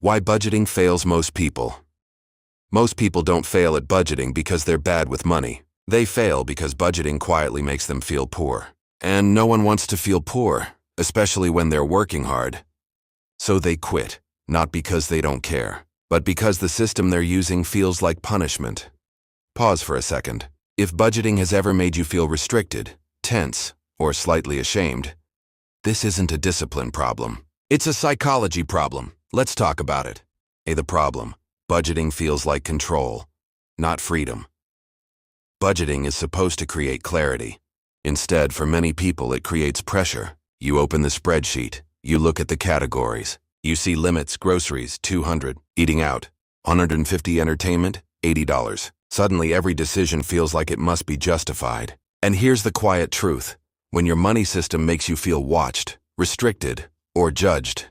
Why budgeting fails most people. Most people don't fail at budgeting because they're bad with money. They fail because budgeting quietly makes them feel poor. And no one wants to feel poor, especially when they're working hard. So they quit, not because they don't care, but because the system they're using feels like punishment. Pause for a second. If budgeting has ever made you feel restricted, tense, or slightly ashamed, this isn't a discipline problem. It's a psychology problem. Let's talk about it. The problem. Budgeting feels like control, not freedom. Budgeting is supposed to create clarity. Instead, for many people, it creates pressure. You open the spreadsheet, you look at the categories, you see limits, groceries, $200, eating out, $150, entertainment, $80. Suddenly, every decision feels like it must be justified. And here's the quiet truth. When your money system makes you feel watched, restricted, or judged,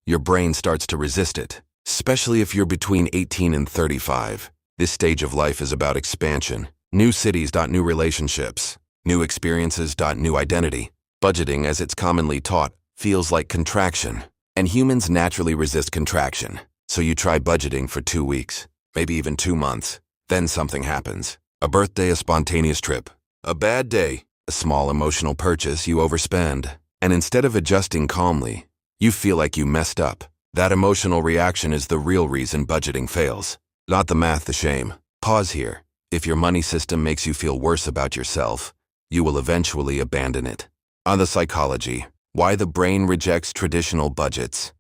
your brain starts to resist it, especially if you're between 18 and 35. This stage of life is about expansion. New cities, new relationships. New experiences, new identity. Budgeting, as it's commonly taught, feels like contraction. And humans naturally resist contraction. So you try budgeting for 2 weeks, maybe even 2 months. Then something happens. A birthday, a spontaneous trip. A bad day, a small emotional purchase, you overspend. And instead of adjusting calmly, you feel like you messed up. That emotional reaction is the real reason budgeting fails. Not the math, the shame. Pause here. If your money system makes you feel worse about yourself, you will eventually abandon it. On the psychology, why the brain rejects traditional budgets.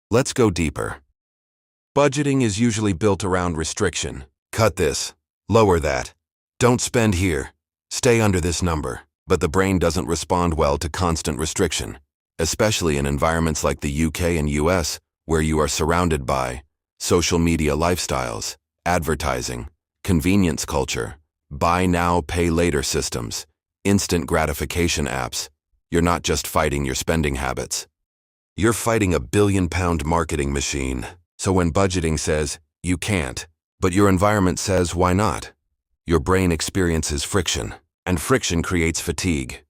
Let's go deeper. Budgeting is usually built around restriction. Cut this, lower that, don't spend here, stay under this number. But the brain doesn't respond well to constant restriction, especially in environments like the UK and US, where you are surrounded by social media lifestyles, advertising, convenience culture, buy now, pay later systems, instant gratification apps. You're not just fighting your spending habits. You're fighting a billion-pound marketing machine. So when budgeting says, you can't, but your environment says, why not? Your brain experiences friction, and friction creates fatigue.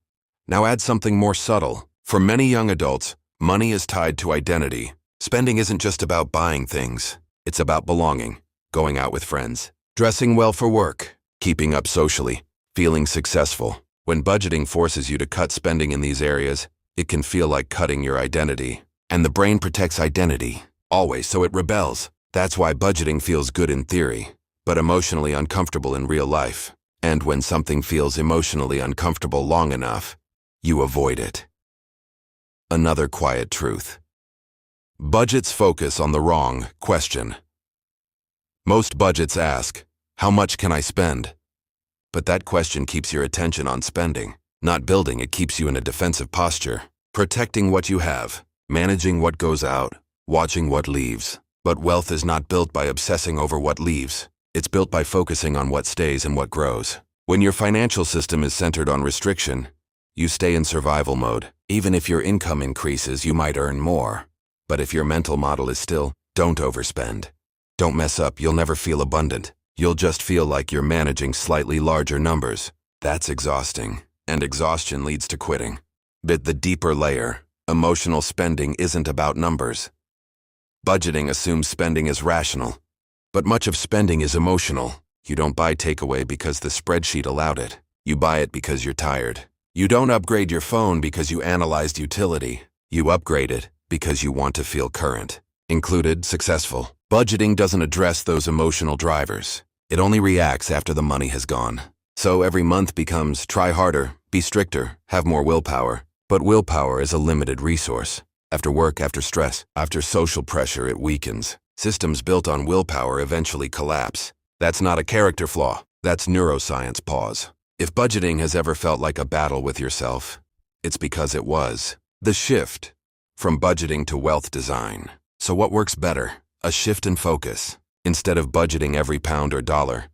Now add something more subtle. For many young adults, money is tied to identity. Spending isn't just about buying things. It's about belonging, going out with friends, dressing well for work, keeping up socially, feeling successful. When budgeting forces you to cut spending in these areas, it can feel like cutting your identity. And the brain protects identity, always, so it rebels. That's why budgeting feels good in theory, but emotionally uncomfortable in real life. And when something feels emotionally uncomfortable long enough, you avoid it. Another quiet truth. Budgets focus on the wrong question. Most budgets ask, how much can I spend? But that question keeps your attention on spending, not building. It keeps you in a defensive posture, protecting what you have, managing what goes out, watching what leaves. But wealth is not built by obsessing over what leaves. It's built by focusing on what stays and what grows. When your financial system is centered on restriction, you stay in survival mode. Even if your income increases, you might earn more. But if your mental model is still, don't overspend. Don't mess up, you'll never feel abundant. You'll just feel like you're managing slightly larger numbers. That's exhausting, and exhaustion leads to quitting. But the deeper layer, emotional spending isn't about numbers. Budgeting assumes spending is rational, but much of spending is emotional. You don't buy takeaway because the spreadsheet allowed it. You buy it because you're tired. You don't upgrade your phone because you analyzed utility. You upgrade it because you want to feel current, included, successful. Budgeting doesn't address those emotional drivers. It only reacts after the money has gone. So every month becomes try harder, be stricter, have more willpower. But willpower is a limited resource. After work, after stress, after social pressure, it weakens. Systems built on willpower eventually collapse. That's not a character flaw. That's neuroscience. Pause. If budgeting has ever felt like a battle with yourself, it's because it was. The shift from budgeting to wealth design. So what works better? A shift in focus. Instead of budgeting every pound or dollar,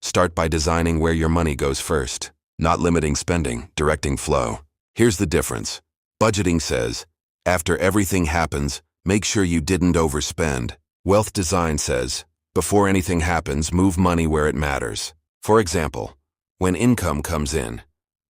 start by designing where your money goes first. Not limiting spending, directing flow. Here's the difference. Budgeting says, after everything happens, make sure you didn't overspend. Wealth design says, before anything happens, move money where it matters. For example, when income comes in,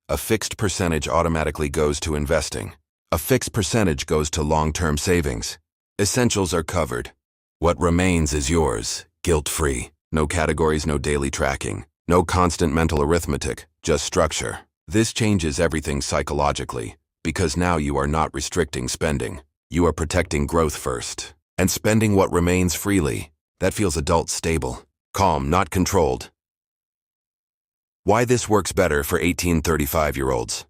a fixed percentage automatically goes to investing. A fixed percentage goes to long-term savings. Essentials are covered. What remains is yours, guilt-free. No categories, no daily tracking. No constant mental arithmetic, just structure. This changes everything psychologically, because now you are not restricting spending. You are protecting growth first. And spending what remains freely. That feels adult stable. Calm, not controlled. Why this works better for 18-35-year-olds.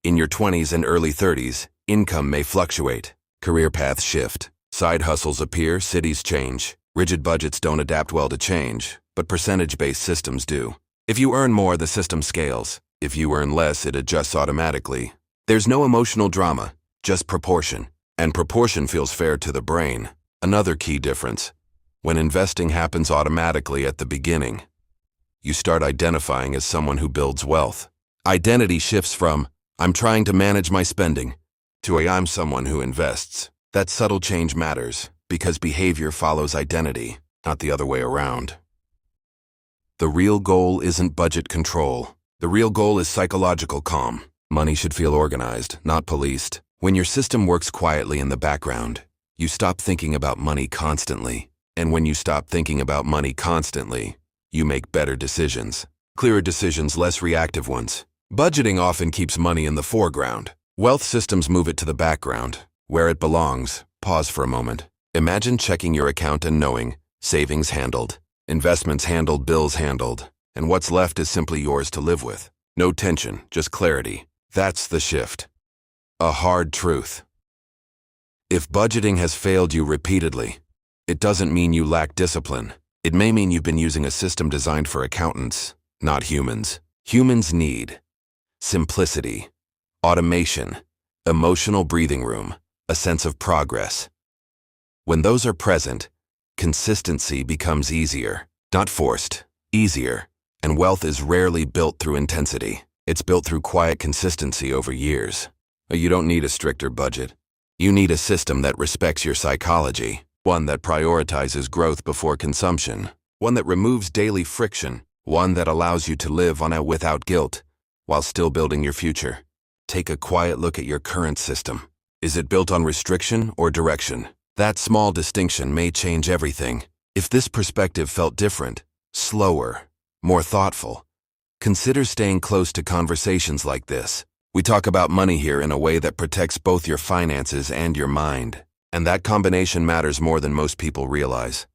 In your 20s and early 30s, income may fluctuate. Career paths shift. Side hustles appear, cities change. Rigid budgets don't adapt well to change, but percentage-based systems do. If you earn more, the system scales. If you earn less, it adjusts automatically. There's no emotional drama, just proportion. And proportion feels fair to the brain. Another key difference. When investing happens automatically at the beginning, you start identifying as someone who builds wealth. Identity shifts from, I'm trying to manage my spending, to I'm someone who invests. That subtle change matters, because behavior follows identity, not the other way around. The real goal isn't budget control. The real goal is psychological calm. Money should feel organized, not policed. When your system works quietly in the background, you stop thinking about money constantly. And when you stop thinking about money constantly, you make better decisions. Clearer decisions, less reactive ones. Budgeting often keeps money in the foreground. Wealth systems move it to the background, where it belongs. Pause for a moment. Imagine checking your account and knowing, savings handled, investments handled, bills handled, and what's left is simply yours to live with. No tension, just clarity. That's the shift. A hard truth. If budgeting has failed you repeatedly, it doesn't mean you lack discipline. It may mean you've been using a system designed for accountants, not humans. Humans need simplicity, automation, emotional breathing room, a sense of progress. When those are present, consistency becomes easier, not forced, easier. And wealth is rarely built through intensity. It's built through quiet consistency over years. You don't need a stricter budget. You need a system that respects your psychology, one that prioritizes growth before consumption, one that removes daily friction, one that allows you to live on it without guilt, while still building your future. Take a quiet look at your current system. Is it built on restriction or direction? That small distinction may change everything. If this perspective felt different, slower, more thoughtful, consider staying close to conversations like this. We talk about money here in a way that protects both your finances and your mind. And that combination matters more than most people realize.